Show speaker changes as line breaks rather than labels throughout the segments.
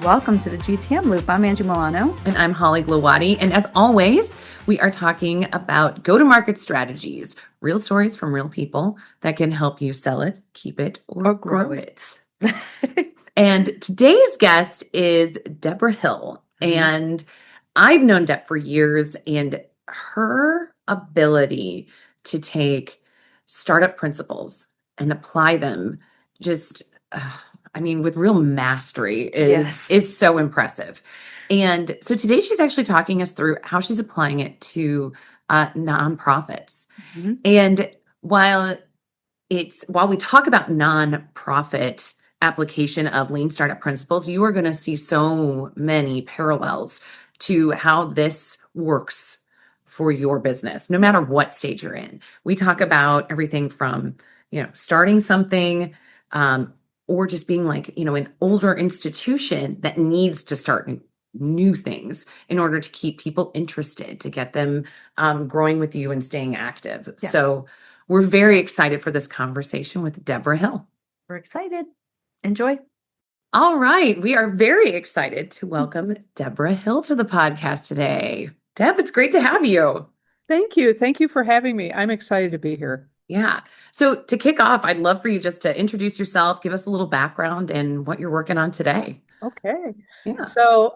Welcome to the GTM Loop. I'm Angie Milano.
And I'm Holly Glowaty. And as always, we are talking about go-to-market strategies, real stories from real people that can help you sell it, keep it, or grow it. And today's guest is Deborah Hill. And I've known Deb for years, and her ability to take startup principles and apply them just with real mastery is so impressive. And so today she's actually talking us through how she's applying it to nonprofits. Mm-hmm. And while we talk about nonprofit application of lean startup principles, you are going to see so many parallels to how this works for your business, no matter what stage you're in. We talk about everything from, starting something, or just being like, an older institution that needs to start new things in order to keep people interested, to get them growing with you and staying active. Yeah. So we're very excited for this conversation with Deborah Hill.
We're excited. Enjoy.
All right. We are very excited to welcome Deborah Hill to the podcast today. Deb, it's great to have you.
Thank you. Thank you for having me. I'm excited to be here.
Yeah. So to kick off, I'd love for you just to introduce yourself, give us a little background and what you're working on today.
Okay. Yeah. So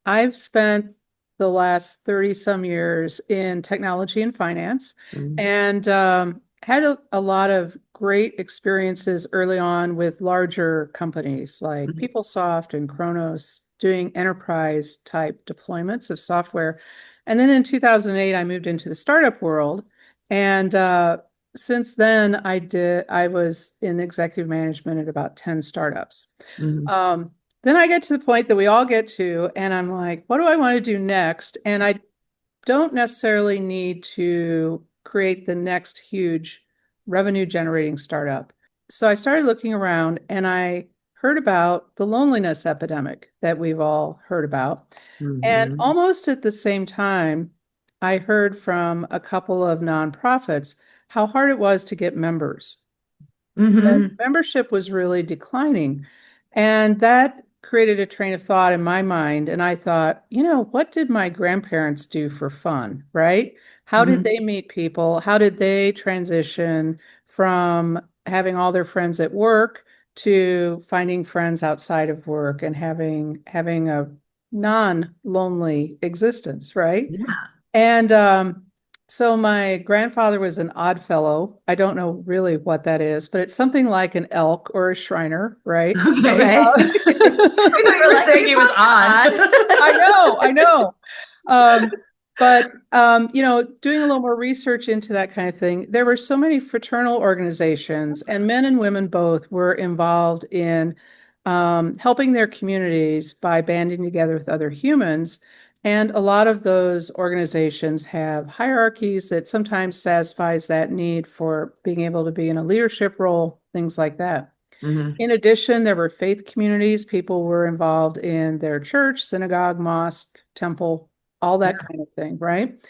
I've spent the last 30 some years in technology and finance, and had a lot of great experiences early on with larger companies like PeopleSoft and Kronos, doing enterprise type deployments of software. And then in 2008, I moved into the startup world, and since then, I was in executive management at about 10 startups. Then I get to the point that we all get to, and I'm like, what do I want to do next? And I don't necessarily need to create the next huge revenue generating startup. So I started looking around, and I heard about the loneliness epidemic that we've all heard about. And almost at the same time, I heard from a couple of nonprofits how hard it was to get members. And membership was really declining. And that created a train of thought in my mind. And I thought, what did my grandparents do for fun, right? How did they meet people? How did they transition from having all their friends at work to finding friends outside of work and having a non-lonely existence, right?
Yeah.
And so my grandfather was an odd fellow. I don't know really what that is, but it's something like an elk or a Shriner, right?
Okay. I thought you were saying he was odd.
I know. But doing a little more research into that kind of thing, there were so many fraternal organizations, and men and women both were involved in helping their communities by banding together with other humans. And a lot of those organizations have hierarchies that sometimes satisfies that need for being able to be in a leadership role, things like that. In addition, there were faith communities. People were involved in their church, synagogue, mosque, temple, all that kind of thing, right?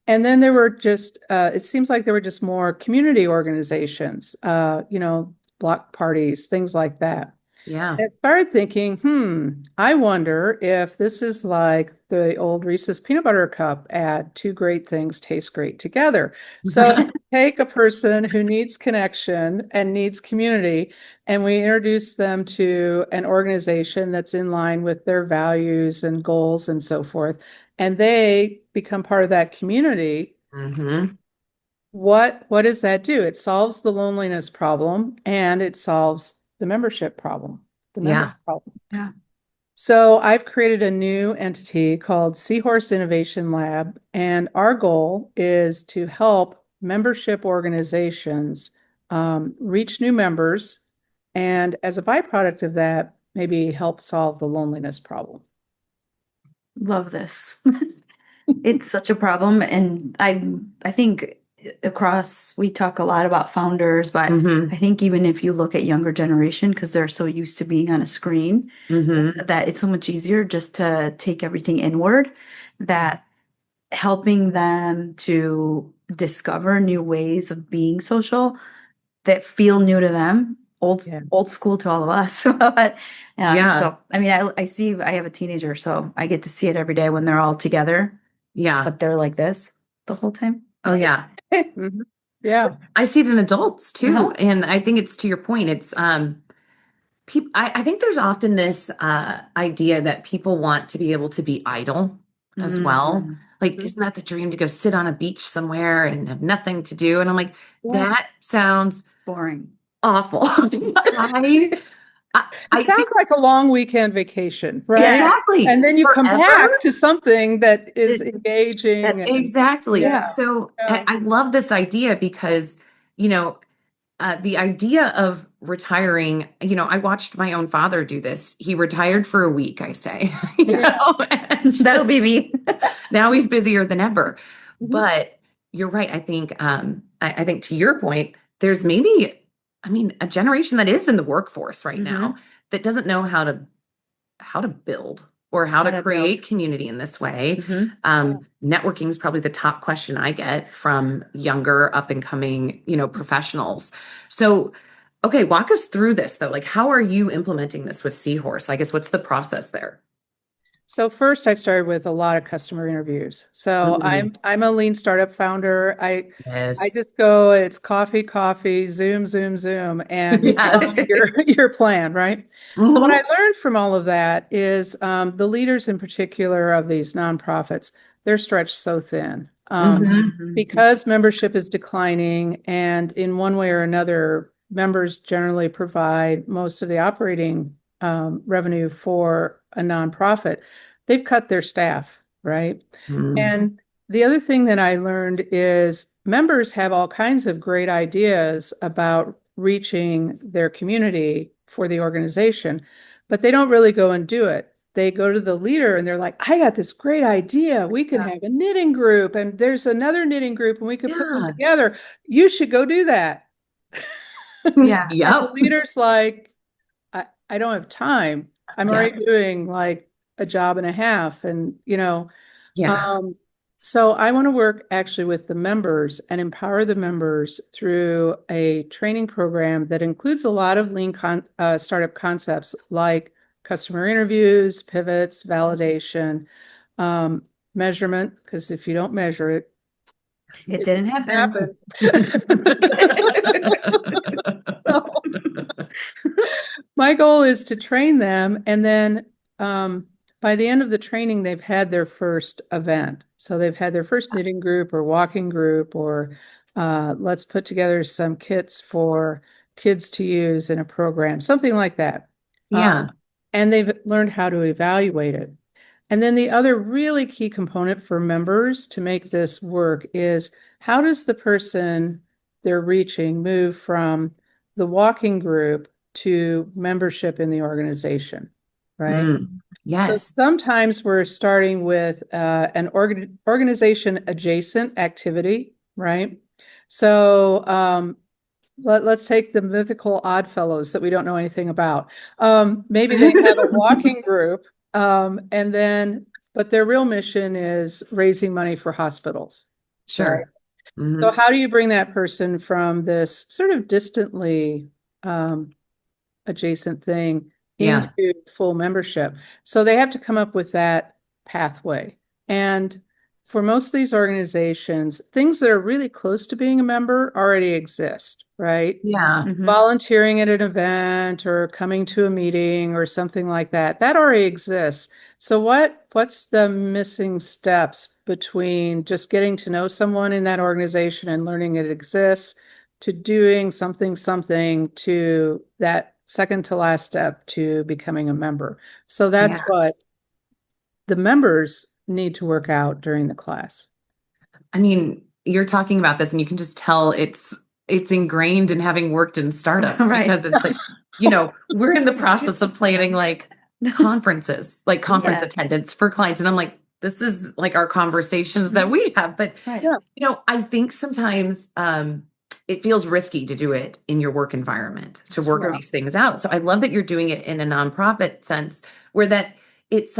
And then there were just, it seems like there were just more community organizations, block parties, things like that.
Yeah.
I started thinking, I wonder if this is like the old Reese's peanut butter cup ad, two great things taste great together. So take a person who needs connection and needs community, and we introduce them to an organization that's in line with their values and goals and so forth, and they become part of that community. What does that do? It solves the loneliness problem, and it solves the membership problem.
Yeah.
So I've created a new entity called Seahorse Innovation Lab, and our goal is to help membership organizations reach new members, and as a byproduct of that, maybe help solve the loneliness problem.
Love this. It's such a problem, and I think we talk a lot about founders, but I think even if you look at younger generation, because they're so used to being on a screen, that it's so much easier just to take everything inward, that helping them to discover new ways of being social that feel new to them old school to all of us. But
Yeah.
so I mean, I have a teenager, so I get to see it every day when they're all together,
Yeah.
but they're like this the whole time.
Oh, yeah.
Mhm. Yeah.
I see it in adults too.
Uh-huh.
And I think it's to your point. It's people, I think there's often this idea that people want to be able to be idle as well.
Mhm.
Like,
Mhm.
isn't that the dream to go sit on a beach somewhere and have nothing to do? And I'm like,
Yeah.
that sounds
Boring.
awful. I
It sounds
think
like a long weekend vacation, right?
exactly.
And then you come
Forever.
back to something that is
It-
engaging. And,
Exactly.
yeah.
So
Yeah.
I love this idea because, you know, the idea of retiring, I watched my own father do this. He retired for a week, I say,
Yeah.
and
That'll be me.
now he's busier than ever.
Mhm.
But you're right. I think, I think to your point, there's maybe, a generation that is in the workforce right now that doesn't know how to build or how to create community in this way. Networking is probably the top question I get from younger up and coming, professionals. So, okay, walk us through this though. Like, how are you implementing this with Seahorse? I guess what's the process there?
So first I started with a lot of customer interviews. So I'm a lean startup founder. I
Yes.
just go, it's coffee, Zoom, Zoom, and
Yes.
your plan, right? So what
Mhm.
I learned from all of that is the leaders in particular of these nonprofits, they're stretched so thin. Because membership is declining, and in one way or another, members generally provide most of the operating revenue for a nonprofit, they've cut their staff, right?
Mhm.
And the other thing that I learned is members have all kinds of great ideas about reaching their community for the organization, but they don't really go and do it. They go to the leader and they're like, I got this great idea. We could have a knitting group, and there's another knitting group, and we could put them
Yeah.
together. You should go do that.
Yeah.
And the
Yep.
leader's like, I don't have time. I'm
Yes.
already doing like a job and a half. And,
Yeah.
so I want to work actually with the members and empower the members through a training program that includes a lot of lean startup concepts like customer interviews, pivots, validation, measurement, because if you don't measure it,
It
it
didn't
doesn't
happen.
So my goal is to train them, and then by the end of the training, they've had their first event. So they've had their first knitting group or walking group, or let's put together some kits for kids to use in a program, something like that.
Yeah.
And they've learned how to evaluate it. And then the other really key component for members to make this work is how does the person they're reaching move from the walking group to membership in the organization, right? So
Yes.
sometimes we're starting with an organization adjacent activity, right? So let's take the mythical Oddfellows that we don't know anything about. Maybe they have a walking group, and then, but their real mission is raising money for hospitals, right?
Sure.
So how do you bring that person from this sort of distantly adjacent thing
Yeah.
into full membership? So they have to come up with that pathway. And for most of these organizations, things that are really close to being a member already exist, right?
Yeah.
Volunteering at an event or coming to a meeting or something like that, that already exists. So what's the missing steps between just getting to know someone in that organization and learning it exists to doing something to that second to last step to becoming a member? So that's
Yeah.
what the members need to work out during the class.
You're talking about this and you can just tell it's ingrained in having worked in startups
Right.
because it's like, we're in the process of planning like conferences, like conference
Yes.
attendance for clients. And I'm like, this is like our conversations that we have. But,
Right.
I think sometimes it feels risky to do it in your work environment, to work
right.
these things out. So I love that you're doing it in a nonprofit sense where that it's,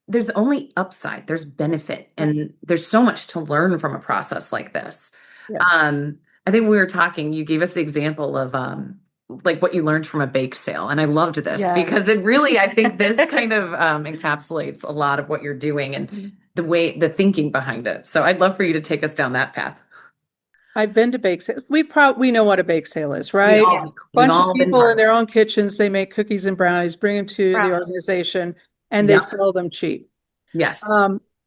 there's only upside, there's benefit, and there's so much to learn from a process like this.
Yeah.
I think when we were talking, you gave us the example of like what you learned from a bake sale. And I loved this
Yeah.
because it really, I think this kind of encapsulates a lot of what you're doing and the thinking behind it. So I'd love for you to take us down that path.
I've been to bake sales. We know what a bake sale is,
We
right?
all, we've
Bunch of
all been
people
part
in
of it.
their own kitchens, they make cookies and brownies, bring them to the
Brownies.
organization, and they
Yep.
sell them cheap.
Yes.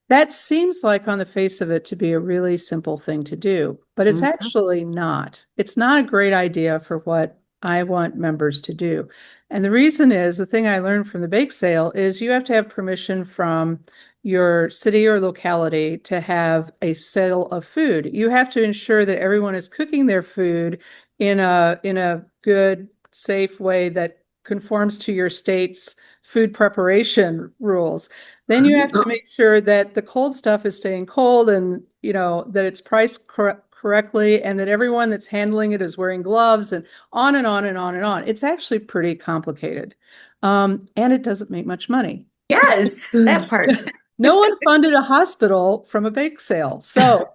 That seems like on the face of it to be a really simple thing to do, but it's
Mhm.
actually not. It's not a great idea for what I want members to do. And the reason is the thing I learned from the bake sale is you have to have permission from your city or locality to have a sale of food. You have to ensure that everyone is cooking their food in a good, safe way that conforms to your state's food preparation rules. Then you have to make sure that the cold stuff is staying cold and, that it's priced correctly and that everyone that's handling it is wearing gloves and on and on and on and on. It's actually pretty complicated. And it doesn't make much money.
Yes.
That part.
No one funded a hospital from a bake sale. So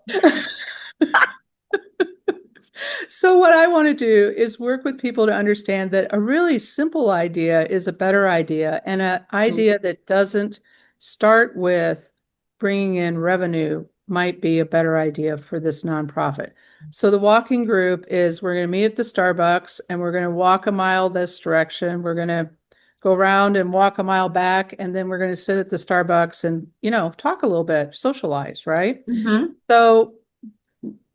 So what I want to do is work with people to understand that a really simple idea is a better idea, and an idea that doesn't start with bringing in revenue might be a better idea for this nonprofit. So the walking group is we're going to meet at the Starbucks and we're going to walk a mile this direction. We're going to go around and walk a mile back, and then we're going to sit at the Starbucks and, talk a little bit, socialize, right?
Mm-hmm.
So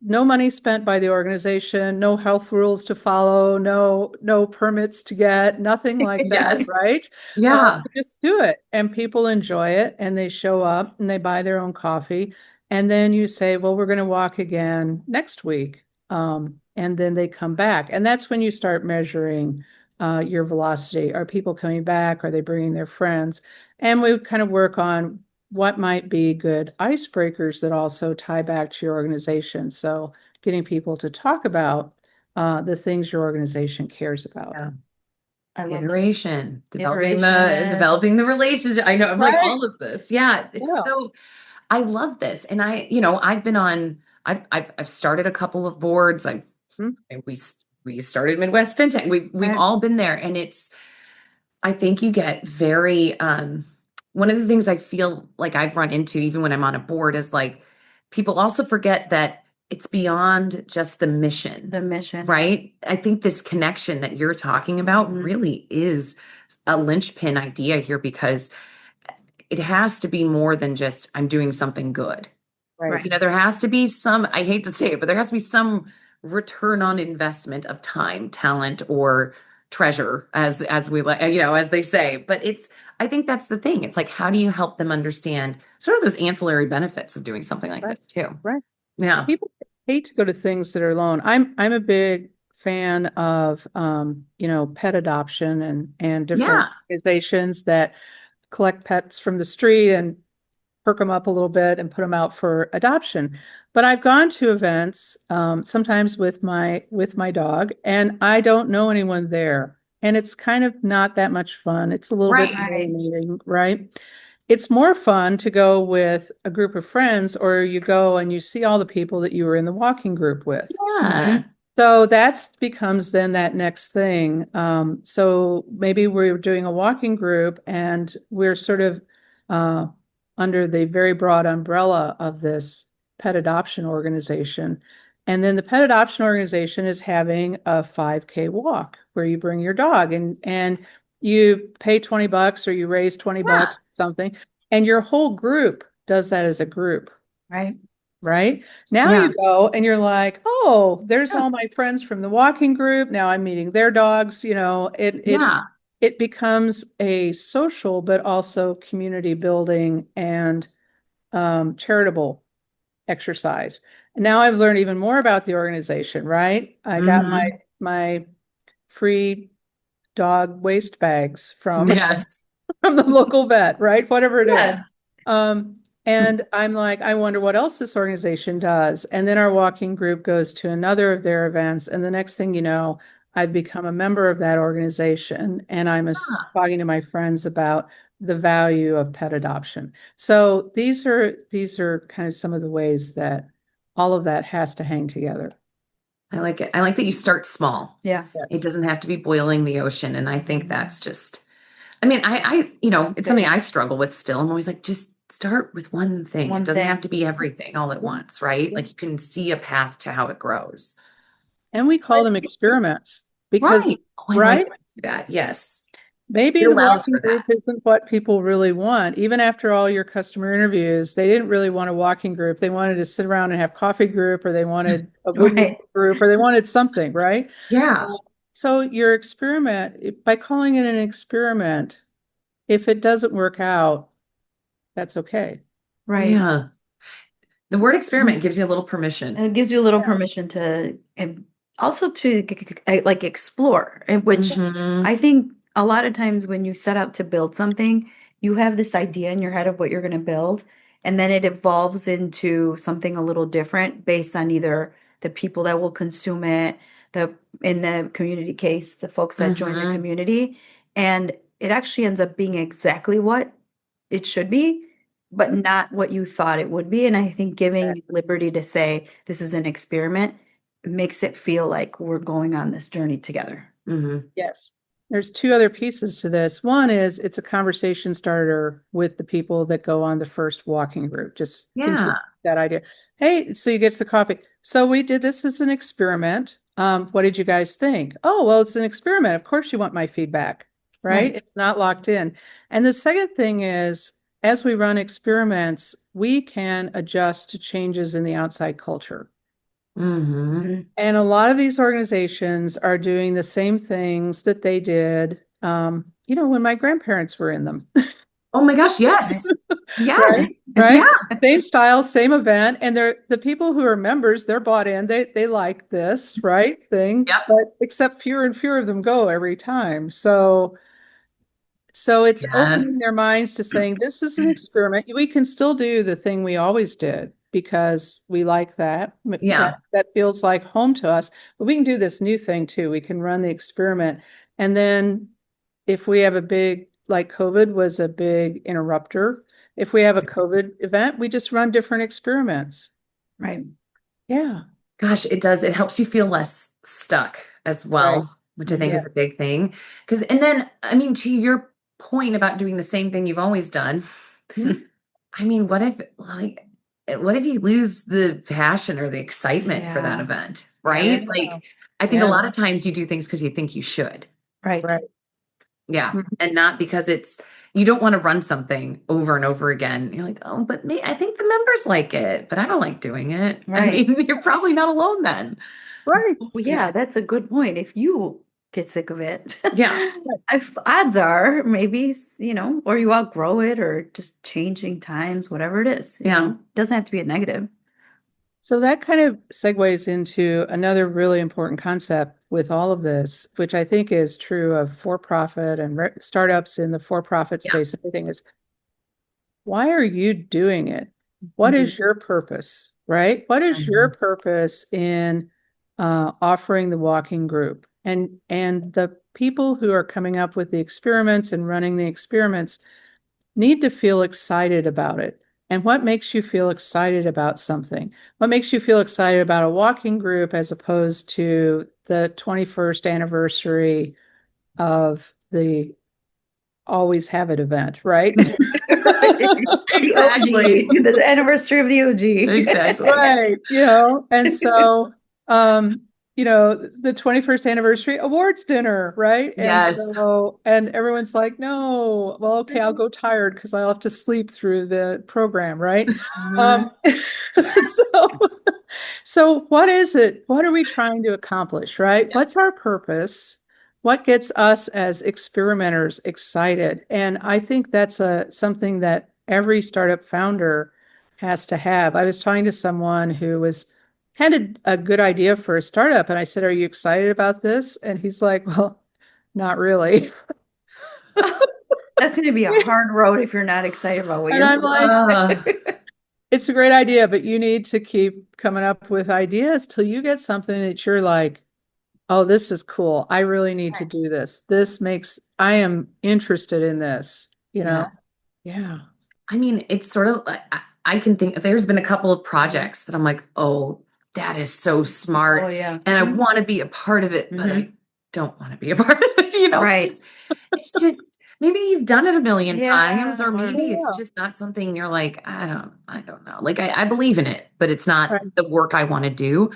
no money spent by the organization, no health rules to follow, no permits to get, nothing like that,
Yes.
right?
Yeah.
Just do it, and people enjoy it, and they show up and they buy their own coffee, and then you say, well, we're going to walk again next week, and then they come back, and that's when you start measuring your velocity. Are people coming back? Are they bringing their friends? And we kind of work on what might be good icebreakers that also tie back to your organization. So getting people to talk about the things your organization cares about.
Yeah. I love
Iteration,
Iteration.
developing the relationship. I know I'm like all of this. Yeah. It's
Yeah.
so, I love this. And I've been on, I've started a couple of boards. And we started Midwest FinTech. We've
Right.
all been there. And I think you get very, one of the things I feel like I've run into even when I'm on a board is like, people also forget that it's beyond just the mission.
The mission.
Right? I think this connection that you're talking about really is a linchpin idea here, because it has to be more than just I'm doing something good.
Right.
There has to be some, I hate to say it, but there has to be some return on investment of time, talent, or treasure, as we like, as they say. But I think that's the thing. It's like, how do you help them understand sort of those ancillary benefits of doing something like
Right.
this too?
Right.
Yeah.
People hate to go to things that are alone. I'm a big fan of pet adoption and different organizations that collect pets from the street and perk them up a little bit and put them out for adoption. But I've gone to events sometimes with my dog, and I don't know anyone there, and it's kind of not that much fun. It's a little bit alienating, right? It's more fun to go with a group of friends, or you go and you see all the people that you were in the walking group with.
Yeah.
So that becomes then that next thing. So maybe we're doing a walking group and we're sort of under the very broad umbrella of this pet adoption organization. And then the pet adoption organization is having a 5K walk where you bring your dog and you pay $20 or you raise $20, something, and your whole group does that as a group. Right? Now you go and you're like, oh, there's all my friends from the walking group. Now I'm meeting their dogs. It becomes a social, but also community building and charitable exercise. And now I've learned even more about the organization, right? I got my free dog waste bags from from the local vet, right? Whatever it is. And I'm like, I wonder what else this organization does. And then our walking group goes to another of their events. And the next thing you know, I've become a member of that organization. And I'm talking to my friends about the value of pet adoption. So these are kind of some of the ways that all of that has to hang together.
I like it. I like that you start small.
Yeah.
It doesn't have to be boiling the ocean. And I think that's just, I mean, it's something I struggle with still. I'm always like, just start with one thing. It doesn't have to be everything all at once, right? Like you can see a path to how it grows.
And we call them experiments because,
Right. Oh, I
right?
like that. Yes.
Maybe
It
the
allows
walking
for
group
that.
isn't what people really want. Even after all your customer interviews, they didn't really want a walking group. They wanted to sit around and have coffee group, or they wanted a woodworking
Right.
group, or they wanted something, right?
Yeah.
So your experiment, by calling it an experiment, if it doesn't work out, that's okay.
Right.
Yeah. The word experiment gives you a little permission.
And it gives you a little permission to, and also to like explore, which
Mhm.
I think a lot of times when you set out to build something, you have this idea in your head of what you're going to build, and then it evolves into something a little different based on either the people that will consume it, the in the community case, the folks that join the
Mhm.
community, and it actually ends up being exactly what it should be, but not what you thought it would be. And I think giving liberty to say this is an experiment makes it feel like we're going on this journey together.
Mhm.
Yes. There's two other pieces to this. One is it's a conversation starter with the people that go on the first walking group. Just continue
Yeah.
that idea. Hey, so you get the coffee. So we did this as an experiment. What did you guys think? Oh, well, it's an experiment. Of course you want my feedback, right?
Right.
It's not locked in. And the second thing is, as we run experiments, we can adjust to changes in the outside culture.
Mhm.
And a lot of these organizations are doing the same things that they did, when my grandparents were in them,
Oh my gosh,
Right.
yes. Yes.
right? Right?
Yeah.
Same style, same event, and they're the people who are members, they're bought in. They like this, right? Thing,
Yep.
but except fewer and fewer of them go every time. So it's opening
Yes.
their minds to saying, this is an experiment. We can still do the thing we always did because we like that.
Yeah.
That feels like home to us. But we can do this new thing too. We can run the experiment. And then if we have a big, like COVID was a big interrupter, if we have a COVID event, we just run different experiments.
Right.
Yeah.
Gosh, it does. It helps you feel less stuck as
Right.
well, which I think
Yeah.
is a big thing. Because, and then, I mean, to your point about doing the same thing you've always done, I mean, what if you lose the passion or the excitement for that
Yeah.
event,
Yeah.
right? Like, I think a
Yeah.
lot of times you do things because you think you should.
Right.
Right.
Yeah.
Mhm.
And not because you don't want to run something over and over again. You're like, oh, but I think the members like it, but I don't like doing it. I
Right.
mean, you're probably not alone then.
Right.
Well, yeah, that's a good point. If you get sick of it,
Yeah.
if odds are maybe, or you outgrow it or just changing times, whatever it is,
Yeah.
it doesn't have to be a negative.
So that kind of segues into another really important concept with all of this, which I think is true of for-profit and startups in the for-profit
Yeah.
space. Everything is, why are you doing it? What
Mhm.
is your purpose, right? What is your purpose in offering the walking group? And the people who are coming up with the experiments and running the experiments need to feel excited about it. And what makes you feel excited about something? What makes you feel excited about a walking group as opposed to the 21st anniversary of the Always Have It event, right?
The
Exactly.
OG, the anniversary of the OG.
Exactly.
Right. And so, the 21st anniversary awards dinner, right? And
Yes.
so, and everyone's like, no, well, okay, I'll go tired because I'll have to sleep through the program, right?
Mhm.
Um, so, so what is it? What are we trying to accomplish, right?
Yeah.
What's our purpose? What gets us as experimenters excited? And I think that's something that every startup founder has to have. I was talking to someone who had a good idea for a startup, and I said, "Are you excited about this?" And he's like, "Well, not really."
That's going to be a hard road if you're not excited about what
And
you're
I'm like,
Uh,
"It's a great idea, but you need to keep coming up with ideas till you get something that you're like, oh, this is cool. I really need to do this. I am interested in this, you know?"
yeah.
Yeah.
I mean, it's sort of like I can think there's been a couple of projects that I'm like, oh, that is so smart.
Oh, yeah.
And I want to be a part of it, but I don't want to be a part of it, you know?
Right.
It's just, maybe you've done it a million times, or
Yeah.
maybe it's just not something you're like, I don't know. Like I believe in it, but it's not
Right.
the work I want to do.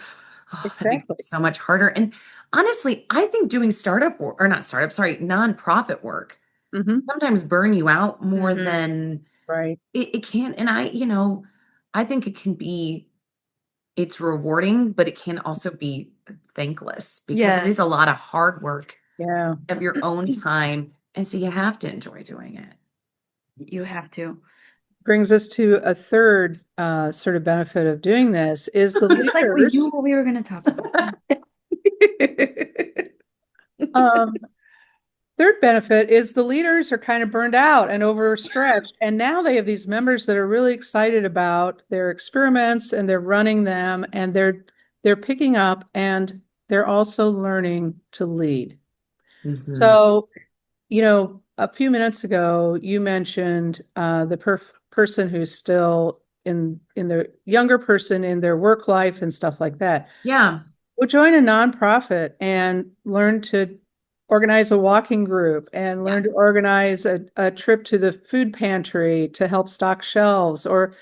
Oh, that makes
Exactly.
it so much harder. And honestly, I think doing startup or not startup, sorry, nonprofit work sometimes burn you out more than
Right.
it can. And I think it can be, it's rewarding, but it can also be thankless because it is a
Yes.
lot of hard work
Yeah.
of your own time. And so you have to enjoy doing it.
You have to.
Brings us to a third sort of benefit of doing this is the
It's like we
leaders.
knew what we were going to talk about.
Um, Third benefit is the leaders are kind of burned out and overstretched, and now they have these members that are really excited about their experiments and they're running them and they're picking up and they're also learning to lead. So, a few minutes ago, you mentioned the person who's still in the younger person in their work life and stuff like that.
Yeah.
Well, join a nonprofit and learn to organize a walking group and learn to
Yes.
organize a trip to the food pantry to help stock shelves or,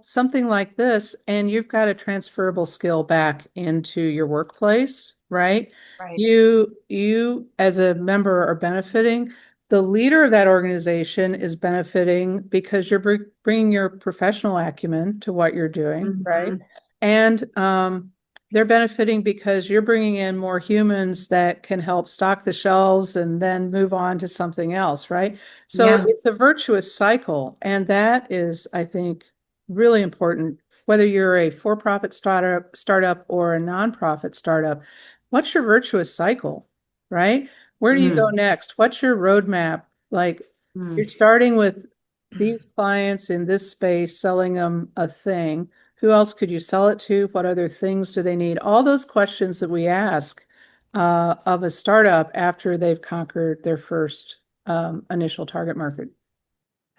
something like this. And you've got a transferable skill back into your workplace, right?
Right.
You as a member are benefiting. The leader of that organization is benefiting because you're bringing your professional acumen to what you're doing, right? And they're benefiting because you're bringing in more humans that can help stock the shelves and then move on to something else, right? So
Yeah.
it's a virtuous cycle. And that is, I think, really important. Whether you're a for-profit startup or a nonprofit startup, what's your virtuous cycle, right? Where do you go next? What's your roadmap? Like you're starting with these clients in this space, selling them a thing. Who else could you sell it to? What other things do they need? All those questions that we ask of a startup after they've conquered their first initial target market.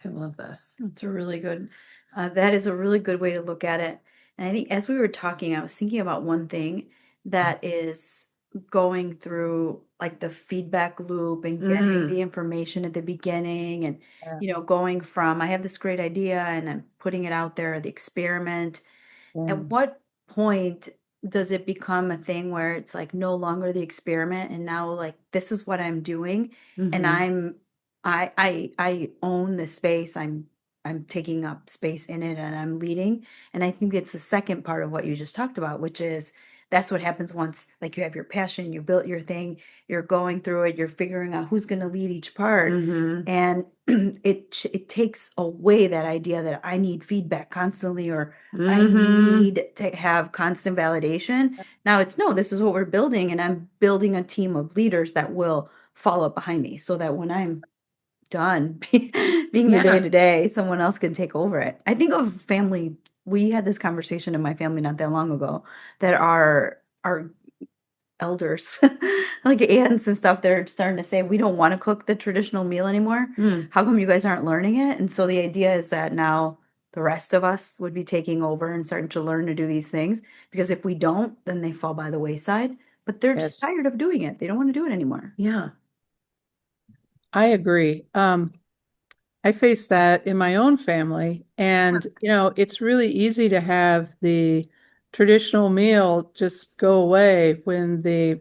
I love this.
That's a really good, that is a really good way to look at it. And I think as we were talking, I was thinking about one thing that is going through like the feedback loop and getting the information at the beginning and,
Yeah.
going from, I have this great idea and I'm putting it out there, the experiment. At
Yeah.
what point does it become a thing where it's like no longer the experiment and now like this is what I'm doing and I own the space. I'm taking up space in it and I'm leading. And I think it's the second part of what you just talked about, which is that's what happens once like you have your passion, you built your thing, you're going through it, you're figuring out who's going to lead each part. And it takes away that idea that I need feedback constantly or I need to have constant validation. Now it's no, this is what we're building, and I'm building a team of leaders that will follow up behind me so that when I'm done being the day to day, someone else can take over it. I think of family. We had this conversation in my family not that long ago that our elders, like aunts and stuff, they're starting to say, we don't want to cook the traditional meal anymore. How come you guys aren't learning it? And so the idea is that now the rest of us would be taking over and starting to learn to do these things. Because if we don't, then they fall by the wayside. But they're just
Yes,
tired of doing it. They don't want to do it anymore.
Yeah.
I agree. I face that in my own family, and it's really easy to have the traditional meal just go away when the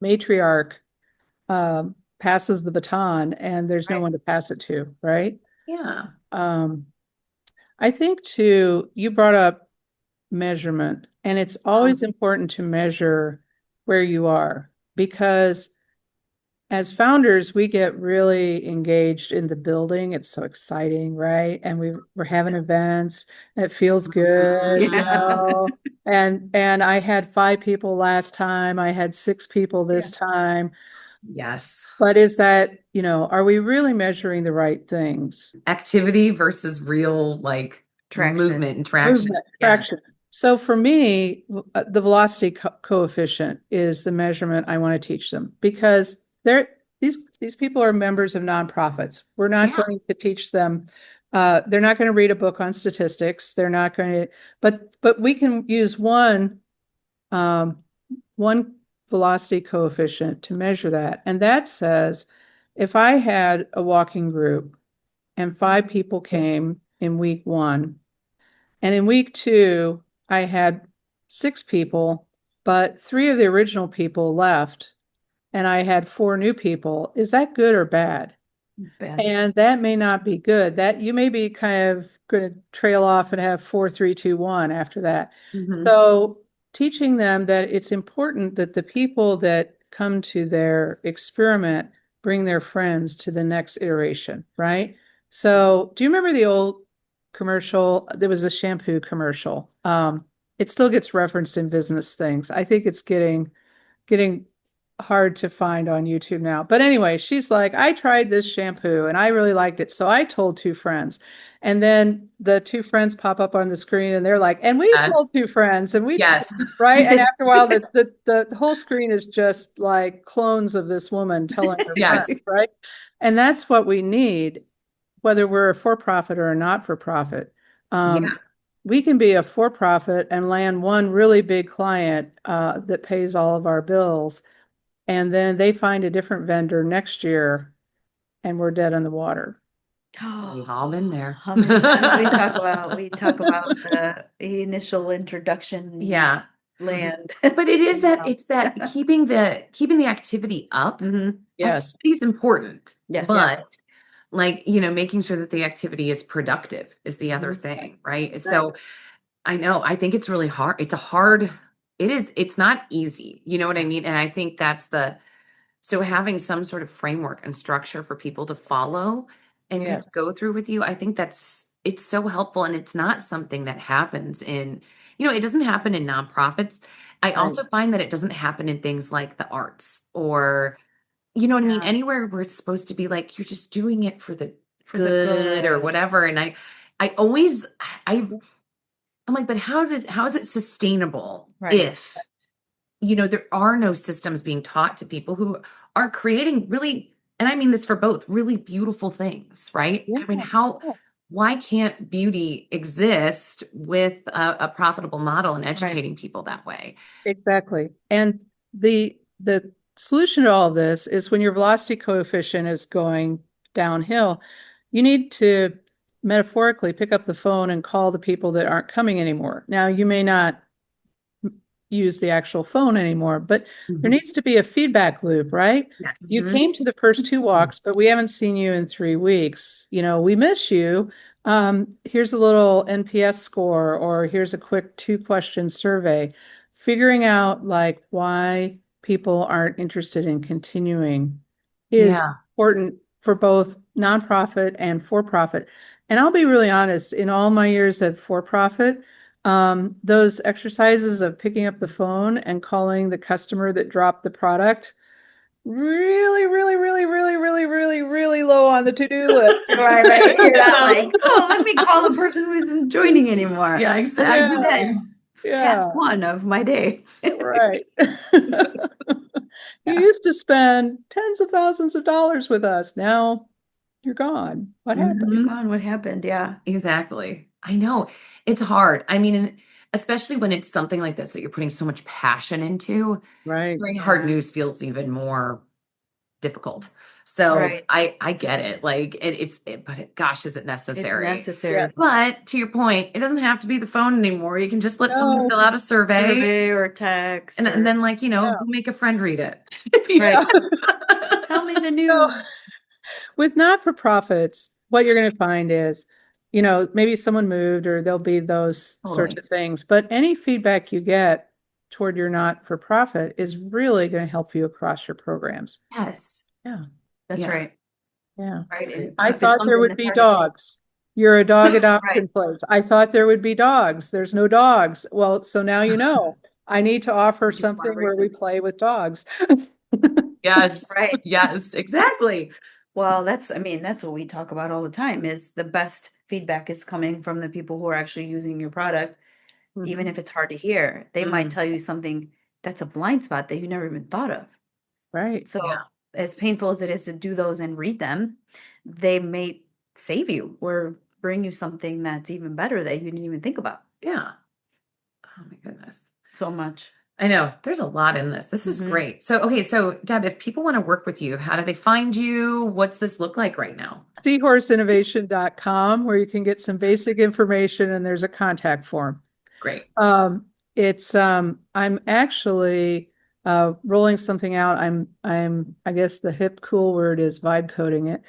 matriarch passes the baton and there's no
Right.
one to pass it to, right?
Yeah.
Um, I think too, you brought up measurement, and it's always important to measure where you are because as founders, we get really engaged in the building. It's so exciting, right? And we're having events. It feels good,
Yeah.
And I had 5 people last time. I had 6 people this time.
Yes.
But is that, are we really measuring the right things?
Activity versus real like
Traction.
movement and traction.
Movement, traction. So for me, the velocity coefficient is the measurement I want to teach them because these people are members of nonprofits. We're not going to teach them They're not going to read a book on statistics. They're not going to, but we can use one velocity coefficient to measure that. And that says, if I had a walking group and 5 people came in week 1, and in week 2, I had 6 people, but 3 of the original people left, and I had 4 new people, is that good or bad?
It's bad.
And that may not be good. That you may be kind of going to trail off and have 4, 3, 2, 1 after that. So teaching them that it's important that the people that come to their experiment bring their friends to the next iteration, right? So do you remember the old commercial? There was a shampoo commercial. It still gets referenced in business things. I think it's getting hard to find on YouTube now. But anyway, she's like, I tried this shampoo and I really liked it. So I told 2 friends. And then the 2 friends pop up on the screen and they're like, and we told 2 friends and we right. And after a while, the whole screen is just like clones of this woman telling her friends, right? And that's what we need, whether we're a for-profit or a not-for-profit. We can be a for-profit and land one really big client that pays all of our bills. And then they find a different vendor next year and we're dead in the water.
We've all been there.
How many times we talk about the initial introduction land.
But it is it's that keeping the activity up.
Yes.
Activity is important.
Yes.
But like, making sure that the activity is productive is the other thing, right? So I know, I think it's really hard. It's not easy. You know what I mean? And I think so having some sort of framework and structure for people to follow and kind of go through with you, I think it's so helpful. And it's not something that happens it doesn't happen in nonprofits. I also find that it doesn't happen in things like the arts or, you know what I mean? Anywhere where it's supposed to be like, you're just doing it for the good or whatever. And I'm like, but how is it sustainable if, there are no systems being taught to people who are creating really, and I mean this for both, really beautiful things, right? I mean, why can't beauty exist with a profitable model and educating people that way?
Exactly. And the solution to all of this is when your velocity coefficient is going downhill, you need to metaphorically pick up the phone and call the people that aren't coming anymore. Now, you may not use the actual phone anymore, but there needs to be a feedback loop, right?
Yes.
You came to the first 2 walks, but we haven't seen you in 3 weeks. We miss you. Here's a little NPS score, or here's a quick 2-question survey. Figuring out like why people aren't interested in continuing is important for both nonprofit and for-profit. And I'll be really honest, in all my years at for-profit, those exercises of picking up the phone and calling the customer that dropped the product, really, really, really, really, really, really, really low on the to-do list.
Right. You're not like, let me call the person who isn't joining anymore.
Yeah, exactly.
I do that. Task 1 of my day.
Right. You used to spend tens of thousands of dollars with us. Now you're gone. What happened?
You're gone. What happened? Yeah.
Exactly. I know. It's hard. I mean, especially when it's something like this that you're putting so much passion into.
Right.
Hearing hard news feels even more difficult. So I get it. Like gosh, is it necessary?
It's necessary.
But to your point, it doesn't have to be the phone anymore. You can just let someone fill out a survey
or text.
And then like, go make a friend read it.
Tell me the news.
With not-for-profits, what you're going to find is, maybe someone moved or there'll be those sorts of things. But any feedback you get toward your not-for-profit is really going to help you across your programs.
Yes.
Yeah.
That's right.
Yeah.
Right.
I thought there would be dogs. You're a dog adoption place. I thought there would be dogs. There's no dogs. Well, so now you know. I need to offer something where we play with dogs.
Yes. Right. Yes, exactly.
Well, that's what we talk about all the time is the best feedback is coming from the people who are actually using your product, even if it's hard to hear. They might tell you something that's a blind spot that you never even thought of.
Right.
So as painful as it is to do those and read them, they may save you or bring you something that's even better that you didn't even think about.
Yeah. Oh my goodness.
So much.
I know there's a lot in this. This is great. So, okay. So Deb, if people want to work with you, how do they find you? What's this look like right now?
seahorseinnovation.com, where you can get some basic information, and there's a contact form.
Great.
I'm actually rolling something out. I guess the hip cool word is vibe coding it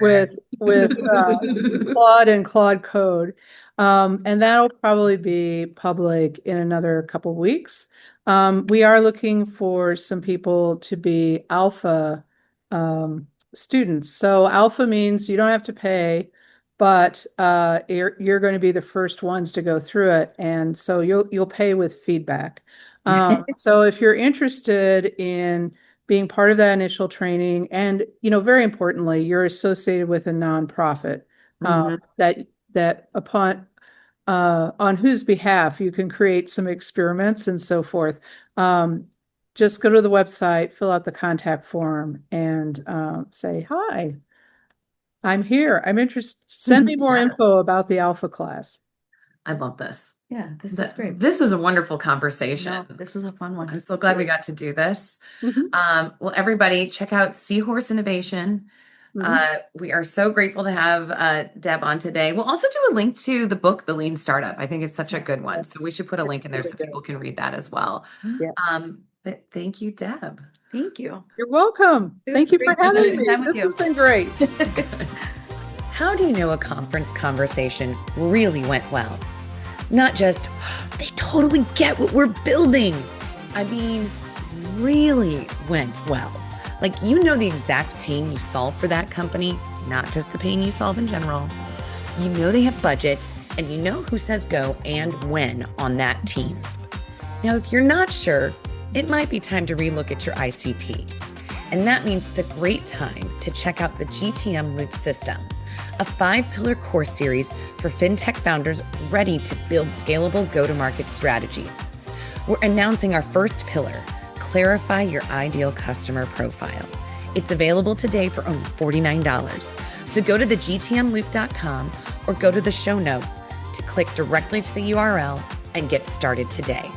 with Claude and Claude Code. And that'll probably be public in another couple of weeks. We are looking for some people to be alpha students. So alpha means you don't have to pay, but you're going to be the first ones to go through it, and so you'll pay with feedback. So if you're interested in being part of that initial training, and very importantly, you're associated with a nonprofit that upon on whose behalf you can create some experiments and so forth. Just go to the website, fill out the contact form, and say, hi, I'm here. I'm interested. Send me more info about the alpha class.
I love this.
Yeah, this is great.
This was a wonderful conversation.
No, this was a fun one.
I'm so glad we got to do this. Well, everybody, check out Seahorse Innovation. We are so grateful to have Deb on today. We'll also do a link to the book, The Lean Startup. I think it's such a good one. So we should put a link in there so people can read that as well. But thank you, Deb.
Thank you.
You're welcome. Thank you for having me. This has been great.
How do you know a conference conversation really went well? Not just, they totally get what we're building. I mean, really went well. Like, the exact pain you solve for that company, not just the pain you solve in general. They have budget, and who says go and when on that team. Now, if you're not sure, it might be time to relook at your ICP. And that means it's a great time to check out the GTM Loop system, a 5-pillar course series for fintech founders ready to build scalable go-to-market strategies. We're announcing our first pillar, clarify your ideal customer profile. It's available today for only $49. So go to thegtmloop.com or go to the show notes to click directly to the URL and get started today.